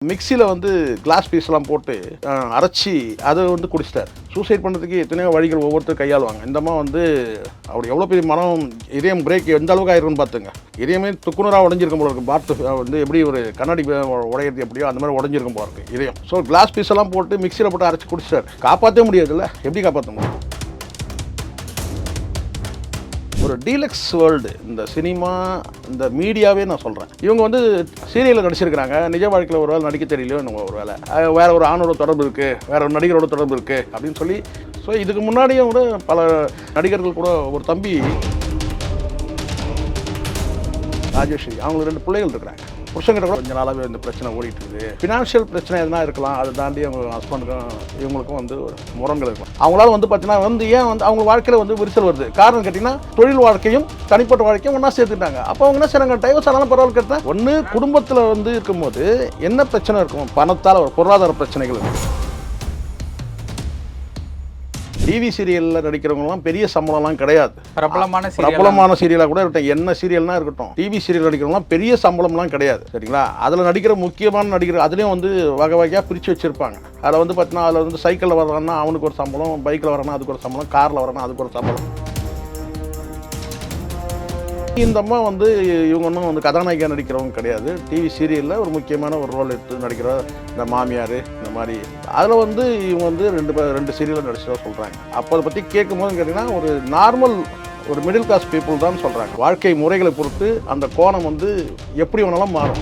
மிக்சியில் வந்து கிளாஸ் பீஸ்லாம் போட்டு அரைச்சி அதை வந்து குடிச்சிட்டார். சூசைட் பண்ணுறதுக்கு எத்தனையோ வழிகள் ஒவ்வொருத்தர் கையாளுவாங்க. இந்தம்மா வந்து அவர் எவ்வளோ பெரிய மனம், இதயம் பிரேக் எந்த அளவுக்கு ஆயிருக்குன்னு பார்த்துங்க. இதயமே துக்குனராக உடஞ்சிருக்கும் போல இருக்குது. பாட்டு வந்து எப்படி ஒரு கண்ணாடி உடையிறது எப்படியோ அந்த மாதிரி உடஞ்சிருக்கும் போல இருக்குது இதயம். ஸோ கிளாஸ் பீஸெல்லாம் போட்டு மிக்சியில் போட்டு அரைச்சி குடிச்சிட்டார். காப்பாற்றவே முடியாதுல்ல, எப்படி காப்பாற்ற முடியும்? ஒரு டீலக்ஸ் வேர்ல்டு இந்த சினிமா, இந்த மீடியாவே நான் சொல்கிறேன். இவங்க வந்து சீரியலில் நடிச்சிருக்கிறாங்க. நிஜ வாழ்க்கையில் ஒரு வேலை நடிக்க தெரியலையோ நம்ம ஒரு வேலை, வேறு ஒரு ஆணோட தொடர்பு இருக்குது, வேறு ஒரு நடிகரோட தொடர்பு இருக்குது அப்படின்னு சொல்லி. ஸோ இதுக்கு முன்னாடியும் கூட பல நடிகர்கள் கூட, ஒரு தம்பி ராஜேஸ்வரி, அவங்களுக்கு 2 பிள்ளைகள் இருக்கிறாங்க. புருஷங்கிட்ட கூட கொஞ்சம் நாளாகவே இந்த பிரச்சனை ஓடிட்டு இருக்குது. ஃபினான்ஷியல் பிரச்சனை எதுனா இருக்கலாம், அதை தாண்டி அவங்க ஹஸ்பண்டுக்கும் இவங்களுக்கும் வந்து ஒரு முரங்கள் இருக்கலாம். அவங்களால வந்து பார்த்தீங்கன்னா வந்து ஏன் வந்து அவங்க வாழ்க்கையில் வந்து விரிசல் வருது. காரணம் கேட்டிங்கன்னா தொழில் வாழ்க்கையும் தனிப்பட்ட வாழ்க்கையும் ஒன்றா சேர்த்துட்டாங்க. அப்போ அவங்க என்ன செய்றாங்க, டைவர்ஸ் ஆனாலும் பரவாயில்ல கேட்டேன். ஒன்று குடும்பத்தில் வந்து இருக்கும்போது என்ன பிரச்சனை இருக்கும், பணத்தால் ஒரு பொருளாதார பிரச்சனைகள் இருக்கும். டிவி சீரியலில் நடிக்கிறவங்கலாம் பெரிய சம்பளம்லாம் கிடையாது. பிரபலமான சீரியலாக கூட இருக்கட்டும், என்ன சீரியல்னா இருக்கட்டும், டிவி சீரியல் நடிக்கிறவங்களாம் பெரிய சம்பளம்லாம் கிடையாது. சரிங்களா? அதில் நடிக்கிற முக்கியமான நடிகர் அதுலேயும் வந்து வகை வகையாக பிரித்து வச்சுருப்பாங்க. அதில் வந்து பார்த்தீங்கன்னா, அதில் வந்து சைக்கிளில் வர்றான்னா அவனுக்கு ஒரு சம்பளம், பைக்கில் வரானா அதுக்கு ஒரு சம்பளம், காரில் வரானா அதுக்கு ஒரு சம்பளம். இந்த அம்மா வந்து இவங்க ஒன்றும் வந்து கதாநாயகியாக நடிக்கிறவங்க கிடையாது. டிவி சீரியலில் ஒரு முக்கியமான ஒரு ரோல் எடுத்து நடிக்கிற இந்த மாமியார் இந்த மாதிரி. அதில் வந்து இவங்க வந்து ரெண்டு சீரியலில் நடிச்சதாக சொல்கிறாங்க. அப்போ அதை பற்றி கேட்கும்போது கேட்டிங்கன்னா, ஒரு நார்மல் ஒரு மிடில் கிளாஸ் பீப்புள் தான் சொல்கிறாங்க. வாழ்க்கை முறைகளை பொறுத்து அந்த கோணம் வந்து எப்படி வேணாலும் மாறும்.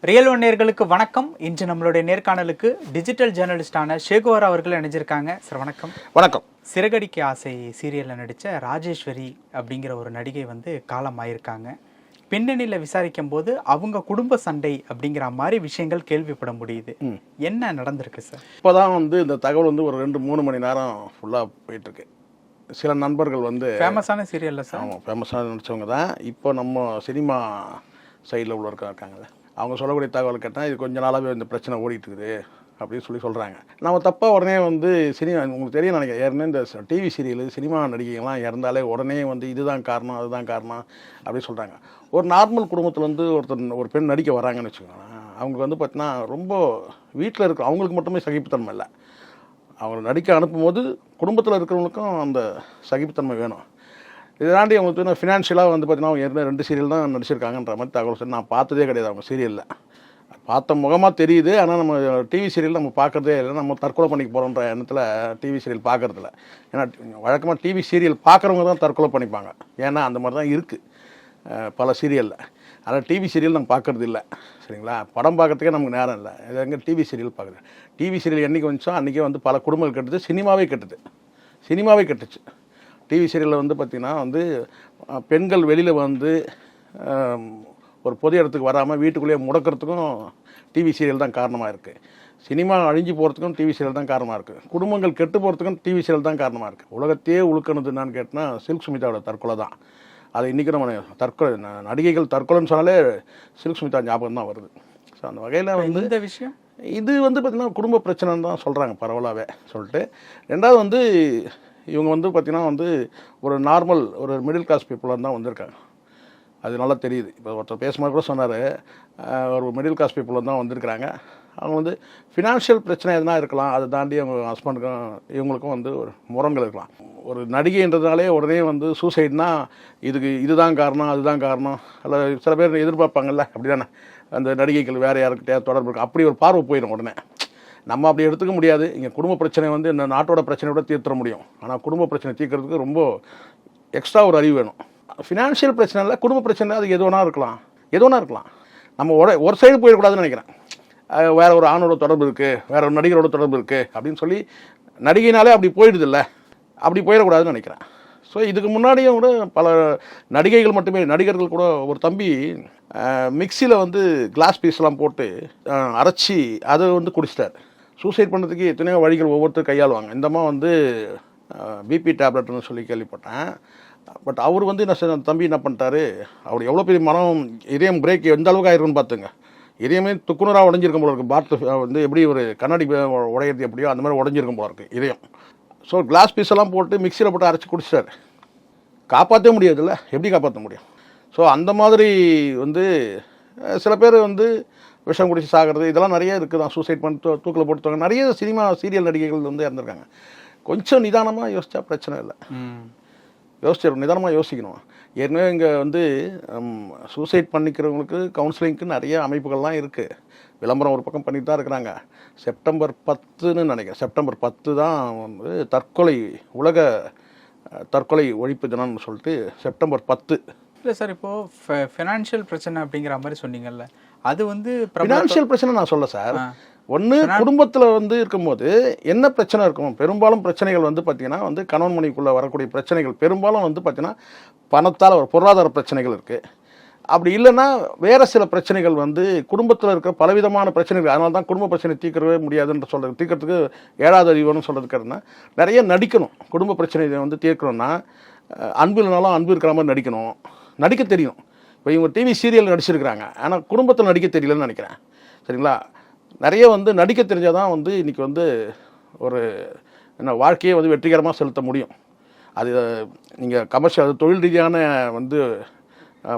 ரியல் ஒன் நேயர்களுக்கு வணக்கம். இன்று நம்மளுடைய நேர்காணலுக்கு டிஜிட்டல் ஜேர்னலிஸ்டான ஷேகுவார் அவர்கள் இணைஞ்சிருக்காங்க. சார் வணக்கம். வணக்கம். சிறகடிக்க ஆசை சீரியலில் நடித்த ராஜேஸ்வரி அப்படிங்கிற ஒரு நடிகை வந்து காலமாயிருக்காங்க. பின்னணியில் விசாரிக்கும் போது அவங்க குடும்ப சண்டை அப்படிங்கிற மாதிரி விஷயங்கள் கேள்விப்பட முடியுது. என்ன நடந்திருக்கு சார்? இப்போ தான் வந்து இந்த தகவல் வந்து ஒரு 2-3 மணி நேரம் ஃபுல்லாக போயிட்டுருக்கு. சில நண்பர்கள் வந்து ஃபேமஸான சீரியலில் சார், ஆமாம் ஃபேமஸாக நடித்தவங்க தான் இப்போ நம்ம சினிமா சைடில் உள்ள இருக்காங்கல்ல, அவங்க சொல்லக்கூடிய தகவல் கேட்டால் இது கொஞ்ச நாளாகவே இந்த பிரச்சனை ஓடிட்டு இருக்குது அப்படின்னு சொல்கிறாங்க. நம்ம தப்பாக உடனே வந்து சினிமா, உங்களுக்கு தெரியும் நினைக்கிறேன், ஏற்கனவே இந்த டிவி சீரியலு சினிமா நடிகைகள்லாம் இறந்தாலே உடனே வந்து இதுதான் காரணம் அதுதான் காரணம் அப்படின்னு சொல்கிறாங்க. ஒரு நார்மல் குடும்பத்தில் வந்து ஒரு பெண் நடிக்க வராங்கன்னு வச்சுக்கோங்களேன், அவங்க வந்து பார்த்தீங்கன்னா ரொம்ப வீட்டில் இருக்கிற அவங்களுக்கு மட்டுமே சகிப்புத்தன்மை இல்லை. அவங்க நடிக்க அனுப்பும்போது குடும்பத்தில் இருக்கிறவங்களுக்கும் அந்த சகிப்புத்தன்மை வேணும். இதை தாண்டி அவங்க வந்து ஃபினான்ஷியலாக வந்து பார்த்தீங்கன்னா அவங்க ஏற்கனவே 2 சீரியல் தான் நடிச்சிருக்காங்கன்ற மாதிரி தகவல் சொல்லி நான் பார்த்ததே கிடையாது. அவங்க சீரியலில் பார்த்த முகமாக தெரியுது, ஆனால் நம்ம டிவி சீரியல் நம்ம பார்க்குறதே இல்லை. நம்ம தற்கொலை பண்ணிக்க போகிறோன்ற எண்ணத்தில் டிவி சீரியல் பார்க்குறதில்ல. ஏன்னா வழக்கமாக டிவி சீரியல் பார்க்குறவங்க தான் தற்கொலை பண்ணிப்பாங்க. ஏன்னா அந்த மாதிரி தான் இருக்குது பல சீரியலில். அதனால் டிவி சீரியல் நம்ம பார்க்குறது இல்லை. சரிங்களா? படம் பார்க்குறதுக்கே நமக்கு நேரம் இல்லை. இது எங்கே டிவி சீரியல் பார்க்குறது. டிவி சீரியல் என்றைக்கு வந்துச்சோ அன்றைக்கே வந்து பல குடும்பங்கள் கட்டுது, சினிமாவே கட்டுச்சு. டிவி சீரியலில் வந்து பார்த்திங்கன்னா வந்து பெண்கள் வெளியில் வந்து ஒரு பொது இடத்துக்கு வராமல் வீட்டுக்குள்ளேயே முடக்கிறதுக்கும் டிவி சீரியல் தான் காரணமாக இருக்குது. சினிமா அழிஞ்சு போகிறதுக்கும் டிவி சீரியல் தான் காரணமாக இருக்குது. குடும்பங்கள் கெட்டு போகிறதுக்கும் டிவி சீரியல் தான் காரணமாக இருக்குது. உலகத்தையே உழுக்கணுது என்னான்னு கேட்டால் சில்க் சுமிதாவோட தற்கொலை தான். அது இன்றைக்கி நம்ம தற்கொலை நடிகைகள் தற்கொலைன்னு சொன்னாலே சில்க் சுமிதா ஞாபகம் தான் வருது. ஸோ அந்த வகையில் வந்து இந்த விஷயம் இது வந்து பார்த்திங்கன்னா குடும்ப பிரச்சனைன்னு தான் சொல்கிறாங்க பரவலாகவே சொல்லிட்டு. ரெண்டாவது வந்து இவங்க வந்து பார்த்திங்கன்னா வந்து ஒரு நார்மல் ஒரு மிடில் கிளாஸ் பீப்புளாக தான் வந்திருக்காங்க. அது நல்லா தெரியுது. இப்போ ஒருத்தர் பேசும்போது கூட சொன்னார், ஒரு மிடில் கிளாஸ் பீப்புளாக தான் வந்திருக்கிறாங்க. அவங்க வந்து ஃபினான்ஷியல் பிரச்சனை எதுனா இருக்கலாம், அதை தாண்டி அவங்க ஹஸ்பண்டுக்கும் இவங்களுக்கும் வந்து ஒரு முரண்கள் இருக்கலாம். ஒரு நடிகைன்றதுனாலே உடனே வந்து சூசைட்னா இதுதான் காரணம் அதுதான் காரணம், அல்ல சில பேர் எதிர்பார்ப்பாங்கல்ல, அப்படி தானே அந்த நடிகைகள் வேறு யாருக்கிட்டே தொடர்பு இருக்குது, அப்படி ஒரு பார்வை போயிடும் உடனே. நம்ம அப்படி எடுத்துக்க முடியாது. இங்கே குடும்ப பிரச்சனை வந்து இந்த நாட்டோட பிரச்சனையோட தீர்த்துற முடியும். ஆனால் குடும்ப பிரச்சனை தீர்க்கிறதுக்கு ரொம்ப எக்ஸ்ட்ரா ஒரு அறிவு வேணும். ஃபினான்ஷியல் பிரச்சனை இல்லை, குடும்ப பிரச்சனை அது எது வேணா இருக்கலாம். நம்ம ஒரு சைடு போயிடக்கூடாதுன்னு நினைக்கிறேன். வேறு ஒரு ஆணோட தொடர்பு இருக்குது, வேறு ஒரு நடிகரோட தொடர்பு இருக்குது அப்படின்னு சொல்லி நடிகைனாலே அப்படி போயிடுது இல்லை, அப்படி போயிடக்கூடாதுன்னு நினைக்கிறேன். ஸோ இதுக்கு முன்னாடியும் கூட பல நடிகைகள் மட்டுமே, நடிகர்கள் கூட, ஒரு தம்பி மிக்சியில் வந்து கிளாஸ் பீஸ்லாம் போட்டு அரைச்சி அதை வந்து குடிச்சிட்டார். சூசைட் பண்ணுறதுக்கு எத்தனையோ வழிகள் ஒவ்வொருத்தர் கையாளுவாங்க. இந்தம்மா வந்து பிபி டேப்லெட்னு சொல்லி கேள்விப்பட்டேன். பட் அவர் வந்து தம்பி என்ன பண்ணிட்டாரு, அவர் எவ்வளோ பெரிய மனம், இதயம் பிரேக் எந்த அளவுக்கு ஆயிருக்குன்னு பார்த்துங்க. இதயமே துக்குனராக உடஞ்சிருக்கும் போல இருக்குது. பாட்டு வந்து எப்படி ஒரு கண்ணாடி உடையிறது எப்படியோ அந்த மாதிரி உடஞ்சிருக்கும் போல இருக்குது இதயம். ஸோ கிளாஸ் பீஸெல்லாம் போட்டு மிக்சியில் போட்டு அரைச்சி குடிச்சிட்டாரு. காப்பாற்றவே முடியாதுல்ல, எப்படி காப்பாற்ற முடியும்? ஸோ அந்த மாதிரி வந்து சில பேர் வந்து விஷம் குடிச்சு சாகிறது இதெல்லாம் நிறைய இருக்குது தான். சூசைட் பண்ணி தூக்கில் போட்டுவாங்க. நிறைய சினிமா சீரியல் நடிகைகள் வந்து இறந்துருக்காங்க. கொஞ்சம் நிதானமாக யோசிச்சா பிரச்சனை இல்லை. நிதானமாக யோசிக்கணும். ஏற்கனவே இங்கே வந்து சூசைட் பண்ணிக்கிறவங்களுக்கு கவுன்சிலிங்க்கு நிறைய அமைப்புகள்லாம் இருக்குது. விளம்பரம் ஒரு பக்கம் பண்ணிட்டு தான் இருக்கிறாங்க. செப்டம்பர் 10ன்னு நினைக்கிறேன். செப்டம்பர் 10 தான் வந்து உலக தற்கொலை ஒழிப்பு தினம்னு சொல்லிட்டு செப்டம்பர் 10. இல்லை சார், இப்போது ஃபினான்ஷியல் பிரச்சனை அப்படிங்கிற மாதிரி சொன்னீங்கல்ல, அது வந்து ஃபினான்ஷியல் பிரச்சனை நான் சொல்ல சார். ஒன்று குடும்பத்தில் வந்து இருக்கும்போது என்ன பிரச்சனை இருக்கும்? பெரும்பாலும் பிரச்சனைகள் வந்து பார்த்திங்கன்னா வந்து கணவன் மனைவிக்குள்ளே வரக்கூடிய பிரச்சனைகள் பெரும்பாலும் வந்து பார்த்திங்கன்னா பணத்தால் ஒரு பொருளாதார பிரச்சனைகள் இருக்குது. அப்படி இல்லைன்னா வேறு சில பிரச்சனைகள் வந்து குடும்பத்தில் இருக்கிற பலவிதமான பிரச்சனைகள். அதனால தான் குடும்ப பிரச்சனை தீர்க்கவே முடியாதுன்ற சொல்கிறது. தீர்க்கறதுக்கு 7வது அறிவுன்னு சொல்கிறதுக்குன்னா நிறைய நடிக்கணும். குடும்ப பிரச்சனையை வந்து தீர்க்கணும்னா அன்பு இல்லைனாலும் அன்பு இருக்கிற மாதிரி நடிக்கணும், நடிக்க தெரியும். இப்போ இவங்க டிவி சீரியல் நடிச்சிருக்கிறாங்க, ஆனால் குடும்பத்தில் நடிக்க தெரியலன்னு நினைக்கிறேன். சரிங்களா? நிறைய வந்து நடிக்க தெரிஞ்சால் தான் வந்து இன்றைக்கி வந்து ஒரு வாழ்க்கையை வந்து வெற்றிகரமாக செலுத்த முடியும். அது நீங்கள் கமர்ஷியல், அது தொழில் ரீதியான வந்து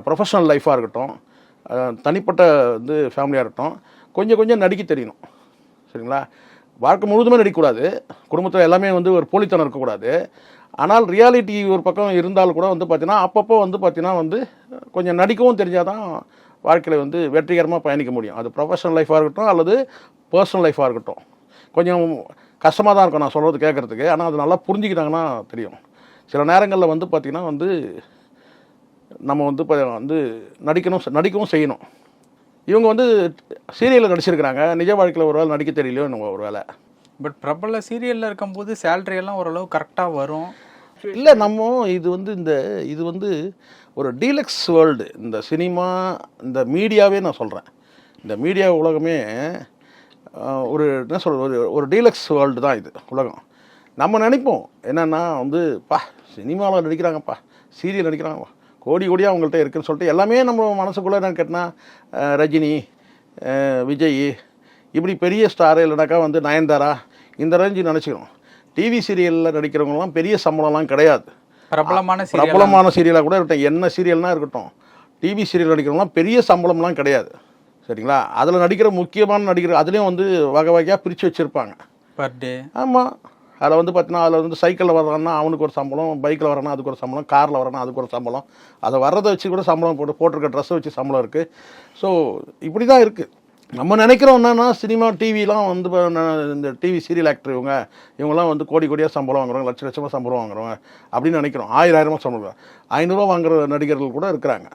ப்ரொஃபஷனல் லைஃபாக இருக்கட்டும், தனிப்பட்ட வந்து ஃபேமிலியாக இருக்கட்டும், கொஞ்சம் நடிக்க தெரியணும். சரிங்களா? வாழ்க்கை முழுதுமே நடிக்கக்கூடாது. குடும்பத்தில் எல்லாமே வந்து ஒரு போலித்தனம் இருக்கக்கூடாது. ஆனால் ரியாலிட்டி ஒரு பக்கம் இருந்தாலும் கூட வந்து பார்த்தீங்கன்னா அப்பப்போ வந்து பார்த்தீங்கன்னா வந்து கொஞ்சம் நடிக்கவும் தெரிஞ்சால் தான் வாழ்க்கையில் வந்து வெற்றிகரமாக பயணிக்க முடியும். அது ப்ரொஃபஷனல் லைஃபாக இருக்கட்டும் அல்லது பர்சனல் லைஃபாக இருக்கட்டும். கொஞ்சம் கஷ்டமாக தான் இருக்கும் நான் சொல்கிறது கேட்குறதுக்கு. ஆனால் அது நல்லா புரிஞ்சுக்கிட்டாங்கன்னா தெரியும். சில நேரங்களில் வந்து பார்த்திங்கன்னா வந்து நம்ம வந்து நடிக்கவும் செய்யணும். இவங்க வந்து சீரியலில் நடிச்சிருக்கிறாங்க, நிஜ வாழ்க்கையில் ஒரு வேளை நடிக்க தெரியலையோ என்னவோ ஒரு வேளை. பட் பிரபல சீரியலில் இருக்கும்போது சேலரி எல்லாம் ஓரளவு கரெக்டாக வரும். இல்லை, நம்ம இது வந்து ஒரு டீலக்ஸ் வேர்ல்டு. இந்த சினிமா, இந்த மீடியாவே நான் சொல்கிறேன், இந்த மீடியா உலகமே ஒரு என்ன சொல்கிறது, ஒரு டீலக்ஸ் வேர்ல்டு தான் இது உலகம். நம்ம நினைப்போம் என்னென்னா வந்து சினிமாவில் நடிக்கிறாங்கப்பா, சீரியல் நடிக்கிறாங்கப்பா, கோடியாக அவங்கள்ட்ட இருக்குதுன்னு சொல்லிட்டு எல்லாமே நம்ம மனசுக்குள்ளே என்னன்னு கேட்டால் ரஜினி, விஜய், இப்படி பெரிய ஸ்டாரு இல்லைனாக்கா வந்து நயன்தாரா, இந்த ரேஞ்சு நினச்சிக்கணும். டிவி சீரியலில் நடிக்கிறவங்களாம் பெரிய சம்பளம்லாம் கிடையாது. பிரபலமான சீரியலாக கூட இருக்கட்டும், என்ன சீரியல்னால் இருக்கட்டும், டிவி சீரியல் நடிக்கிறவங்களாம் பெரிய சம்பளம்லாம் கிடையாது. சரிங்களா? அதில் நடிக்கிற முக்கியமான நடிகர் அதுலேயும் வந்து வகை வகையாக பிரித்து வச்சுருப்பாங்க பர் டே. ஆமாம், அதில் வந்து பார்த்தீங்கன்னா அதில் வந்து சைக்கிளில் வர்றான்னா அவனுக்கு ஒரு சம்பளம், பைக்கில் வரானா அதுக்கு ஒரு சம்பளம், காரில் வரானா அதுக்கு ஒரு சம்பளம், அதை வர்றதை வச்சு கூட சம்பளம் போட்டிருக்க ட்ரெஸ்ஸை வச்சு சம்பளம் இருக்குது. ஸோ இப்படி தான் இருக்குது. நம்ம நினைக்கிறோம் என்னென்னா சினிமா டிவிலாம் வந்து இந்த டிவி சீரியல் ஆக்டர் இவங்கெல்லாம் வந்து கோடியாக சம்பளம் வாங்குறவங்க, லட்சமாக சம்பளம் வாங்குறவங்க அப்படின்னு நினைக்கிறோம். 1000 சம்பளம், 500 வாங்குற நடிகர்கள் கூட இருக்கிறாங்க.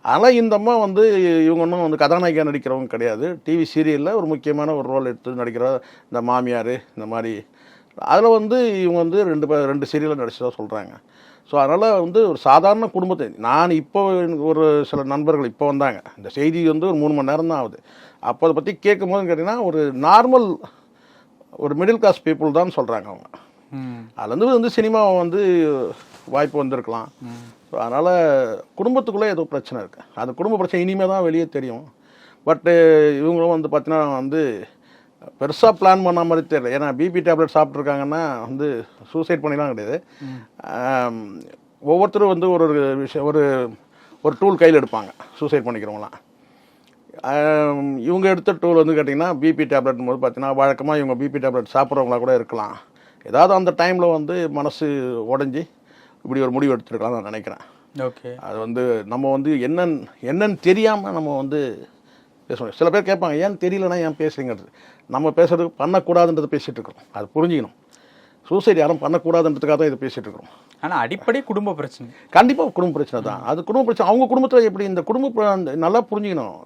ஆனால் இந்த அம்மா வந்து இவங்க ஒன்றும் வந்து கதாநாயகியாக நடிக்கிறவங்க கிடையாது. டிவி சீரியலில் ஒரு முக்கியமான ஒரு ரோல் எடுத்து நடிக்கிற இந்த மாமியார் இந்த மாதிரி, அதில் வந்து இவங்க வந்து 2 சீரியலில் நடிச்சதாக சொல்கிறாங்க. ஸோ அதனால் வந்து ஒரு சாதாரண குடும்பத்தை நான் இப்போ ஒரு சில நண்பர்கள் இப்போ வந்தாங்க, இந்த செய்தி வந்து ஒரு 3 மணி நேரம் தான் ஆகுது. அப்போ அதை பற்றி கேட்கும் போது கேட்டிங்கன்னா ஒரு நார்மல் ஒரு மிடில் கிளாஸ் பீப்புள் தான் சொல்கிறாங்க அவங்க. அதுலேருந்து வந்து சினிமாவை வந்து வாய்ப்பு வந்திருக்கலாம். ஸோ அதனால் குடும்பத்துக்குள்ளே ஏதோ பிரச்சனை இருக்குது. அந்த குடும்ப பிரச்சனை இனிமேல் தான் வெளியே தெரியும். பட்டு இவங்களும் வந்து பார்த்தீங்கன்னா வந்து பெருசாக பிளான் பண்ண மாதிரி தெரியல. ஏன்னா பிபி டேப்லெட் சாப்பிட்ருக்காங்கன்னா வந்து சூசைட் பண்ணிலாம் கிடையாது. ஒவ்வொருத்தரும் வந்து ஒரு விஷயம் ஒரு டூல் கையில் எடுப்பாங்க சூசைட் பண்ணிக்கிறவங்களாம். இவங்க எடுத்த டூல் வந்து கேட்டிங்கன்னா பிபி டேப்லெட் போது பார்த்தீங்கன்னா வழக்கமாக இவங்க பிபி டேப்லெட் சாப்பிட்றவங்களா கூட இருக்கலாம். ஏதாவது அந்த டைமில் வந்து மனசு உடஞ்சி இப்படி ஒரு முடிவு எடுத்துருக்கலாம் நான் நினைக்கிறேன். ஓகே, அது வந்து நம்ம வந்து என்னன்னு தெரியாமல் நம்ம வந்து பேசணும். சில பேர் கேட்பாங்க ஏன் தெரியலன்னா ஏன் பேசுறீங்கிறது. நம்ம பேசுறதுக்கு பண்ணக்கூடாதுன்றதை பேசிகிட்டு இருக்கிறோம், அது புரிஞ்சிக்கணும். சூசைட் யாரும் பண்ணக்கூடாதுன்றதுக்காக தான் இதை பேசிகிட்டு இருக்கிறோம். ஆனால் அடிப்படை குடும்ப பிரச்சனை, கண்டிப்பாக குடும்ப பிரச்சனை தான். அது குடும்ப பிரச்சனை. அவங்க குடும்பத்தில் எப்படி இந்த நல்லா புரிஞ்சுக்கணும்.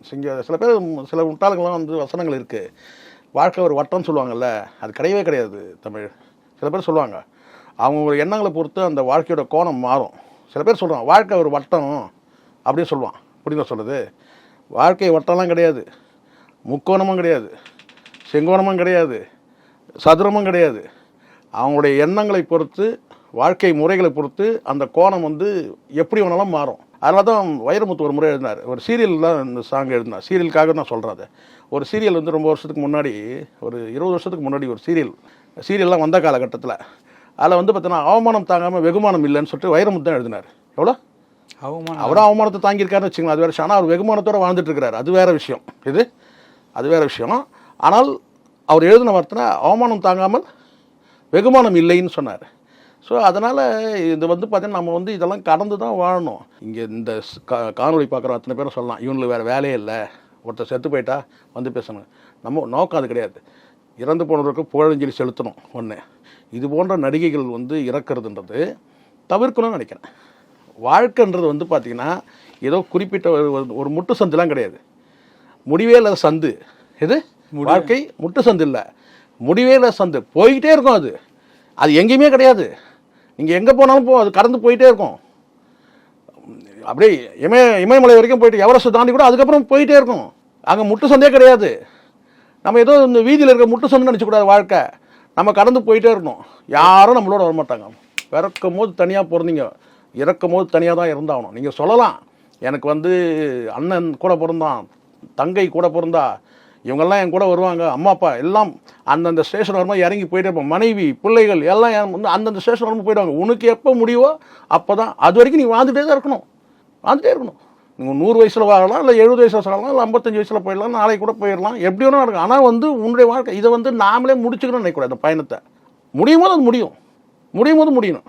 சில பேர் சில முட்டாளங்கள்லாம் வந்து வசனங்கள் இருக்குது. வாழ்க்கை ஒரு வட்டம்னு சொல்லுவாங்கல்ல, அது கிடையவே கிடையாது. தமிழ் சில பேர் சொல்லுவாங்க, அவங்க எண்ணங்களை பொறுத்து அந்த வாழ்க்கையோட கோணம் மாறும். சில பேர் சொல்கிறாங்க வாழ்க்கை ஒரு வட்டம் அப்படின்னு சொல்லுவான். புரியுதா சொல்லுது? வாழ்க்கை வட்டம்லாம் கிடையாது, முக்கோணமும் கிடையாது, செங்கோணமும் கிடையாது, சதுரமும் கிடையாது. அவங்களுடைய எண்ணங்களை பொறுத்து, வாழ்க்கை முறைகளை பொறுத்து அந்த கோணம் வந்து எப்படி வேணாலும் மாறும். அதனால தான் வைரமுத்து ஒரு முறை எழுதினார், ஒரு சீரியல் தான் இந்த சாங் எழுதினார். சீரியலுக்காக நான் சொல்கிறது. ஒரு சீரியல் வந்து ரொம்ப வருஷத்துக்கு முன்னாடி, ஒரு 20 வருஷத்துக்கு முன்னாடி ஒரு சீரியல்லாம் வந்த காலகட்டத்தில் அதில் வந்து பார்த்தீங்கன்னா அவமானம் தாங்காமல் வெகுமானம் இல்லைன்னு சொல்லிட்டு வைரமுத்து தான் எழுதினார். எவ்வளோ அவமானம். அவரும் அவமானத்தை தாங்கியிருக்காருன்னு வச்சுங்களேன், அது வேறு விஷயம். ஆனால் அவர் வெகுமானத்தோடு வாழ்ந்துட்டு இருக்கிறாரு, அது வேறு விஷயம். அது வேறு விஷயம். ஆனால் அவர் எழுதின வார்த்தை அவமானம் தாங்காமல் வெகுமானம் இல்லைன்னு சொன்னார். ஸோ அதனால் இது வந்து பார்த்தீங்கன்னா நம்ம வந்து இதெல்லாம் கடந்து தான் வாழணும். இங்கே இந்த காணொலி பார்க்குற அத்தனை பேரும் சொல்லலாம், இவங்களுக்கு வேறு வேலையே இல்லை, ஒருத்தர் செத்து போயிட்டா வந்து பேசணும். நம்ம நோக்கம் அது கிடையாது. இறந்து போனவருக்கு புகழஞ்சலி செலுத்தணும் ஒன்று. இது போன்ற நடிகைகள் வந்து இறக்குறதுன்றது தவிர்க்கணும்னு நினைக்கிறேன். வாழ்க்கைன்றது வந்து பார்த்திங்கன்னா ஏதோ குறிப்பிட்ட ஒரு முட்டு சந்துலாம் கிடையாது, முடிவே இல்லாத சந்து. வாழ்க்கை முட்டு சந்து இல்லை, முடிவே இல்லாத சந்து, போய்கிட்டே இருக்கும். அது எங்கேயுமே கிடையாது. நீங்கள் எங்கே போனாலும் அது கடந்து போயிட்டே இருக்கும். அப்படியே இமயமலை வரைக்கும் போயிட்டு எவரெஸ்ட் தாண்டி கூட அதுக்கப்புறம் போயிட்டே இருக்கும். அங்கே முட்டு சந்தே கிடையாது. நம்ம ஏதோ இந்த வீதியில் இருக்க முட்டு சந்துன்னு நினச்சக்கூடாது. வாழ்க்கை நம்ம கடந்து போயிட்டே இருக்கணும். யாரும் நம்மளோட வரமாட்டாங்க. பிறக்கும் போது தனியாக பிறந்தீங்க, இறக்கும் போது தனியாக தான் இருந்தாகணும். நீங்கள் சொல்லலாம், எனக்கு வந்து அண்ணன் கூட பிறந்தான், தங்கை கூட பிறந்தா, இவங்கெல்லாம் என் கூட வருவாங்க, அம்மா அப்பா எல்லாம் அந்தந்த ஸ்டேஷன் வரும்போது இறங்கி போயிட்டே இருப்போம், மனைவி பிள்ளைகள் எல்லாம் வந்து அந்தந்த ஸ்டேஷன் வரும்போது போயிடுவாங்க. உனக்கு எப்போ முடிவோ அப்போ தான், அது வரைக்கும் நீ வாழ்ந்துகிட்டே தான் இருக்கணும். நீங்கள் 100 வயசில் வாழலாம், இல்லை 70 வயசில் வாழலாம், இல்லை 55 வயசில் போயிடலாம், நாளைக்கு கூட போயிடலாம், எப்படி வேணும் நடக்கும். ஆனால் வந்து உன்னுடைய வாழ்க்கை இதை வந்து நாமளே முடிச்சுக்கணும்னு நினைக்கக்கூடாது. இந்த பயணத்தை முடியும் போது அது முடியணும்.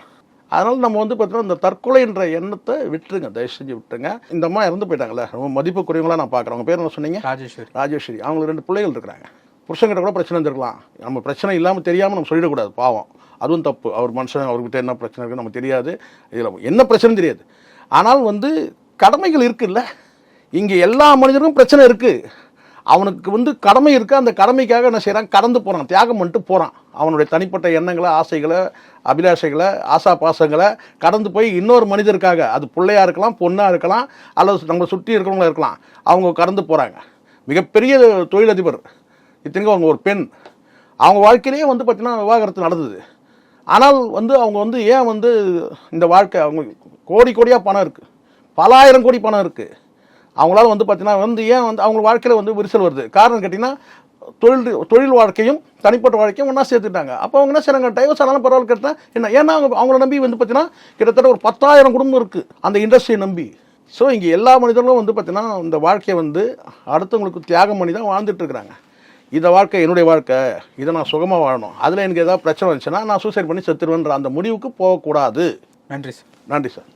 அதனால் நம்ம வந்து பார்த்தீங்கன்னா இந்த தற்கொலைன்ற எண்ணத்தை விட்டுருங்க, தயவு செஞ்சு விட்டுருங்க. இந்த அம்மா இறந்து போயிட்டாங்களே, ரொம்ப மதிப்புக்குரியவங்களாக நான் பார்க்குறேன். அவங்க பேர் என்ன சொன்னீங்க? ராஜேஸ்வரி. அவங்களுக்கு 2 பிள்ளைகள் இருக்கிறாங்க. புருஷங்கிட்ட கூட பிரச்சனை இருந்திருக்கலாம். நம்ம பிரச்சனை இல்லாமல் தெரியாமல் நம்ம சொல்லிடக்கூடாது, பாவம், அதுவும் தப்பு. அவர் மனுஷன், அவர்கிட்ட என்ன பிரச்சனை இருக்குன்னு நமக்கு தெரியாது, இதில் என்ன பிரச்சனை தெரியாது. ஆனால் வந்து கடமைகள் இருக்குல்ல, இங்கே எல்லா மனிதருக்கும் பிரச்சனை இருக்குது. அவனுக்கு வந்து கடமை இருக்குது, அந்த கடமைக்காக என்ன செய்கிறான், கடந்து போகிறான், தியாகம் பண்ணிட்டு போகிறான். அவனுடைய தனிப்பட்ட எண்ணங்களை, ஆசைகளை, அபிலாஷைகளை, ஆசா பாசங்களை கடந்து போய் இன்னொரு மனிதருக்காக, அது பிள்ளையாக இருக்கலாம், பொண்ணாக இருக்கலாம், அல்லது நம்ம சுற்றி இருக்கிறவங்களா இருக்கலாம், அவங்க கடந்து போகிறாங்க. மிகப்பெரிய தொழிலதிபர், இத்தனைக்கும் அவங்க ஒரு பெண், அவங்க வாழ்க்கையிலேயே வந்து பார்த்திங்கன்னா விவாகரத்து நடந்தது. ஆனால் வந்து அவங்க வந்து ஏன் வந்து இந்த வாழ்க்கை, அவங்க கோடியாக பணம் இருக்குது, பல ஆயிரம் கோடி பணம் இருக்குது, அவங்களால வந்து பார்த்தீங்கன்னா வந்து ஏன் வந்து அவங்க வாழ்க்கையில் வந்து விரிசல் வருது? காரணம் கேட்டிங்கன்னா தொழில் வாழ்க்கையும் தனிப்பட்ட வாழ்க்கையும் ஒன்றா சேர்த்துட்டாங்க. அப்போ அவங்க என்ன செய்றாங்க, டைவர்ஸ் ஆனாலும் பரவாயில்ல கேட்டால் என்ன, ஏன்னா அவங்கள நம்பி வந்து பார்த்தீங்கன்னா கிட்டத்தட்ட ஒரு 10,000 குடும்பம் இருக்குது அந்த இண்டஸ்ட்ரியை நம்பி. ஸோ இங்கே எல்லா மனிதர்களும் வந்து பார்த்தீங்கன்னா இந்த வாழ்க்கையை வந்து அடுத்தவங்களுக்கு தியாகம் பண்ணி தான் வாழ்ந்துட்டு இருக்கிறாங்க. இந்த வாழ்க்கை என்னுடைய வாழ்க்கை, இதை நான் சுகமாக வாழணும், அதில் எனக்கு ஏதாவது பிரச்சனை வந்துச்சுன்னா நான் சூசைட் பண்ணி செத்துருவேன்ற அந்த முடிவுக்கு போகக்கூடாது. நன்றி சார். நன்றி சார்.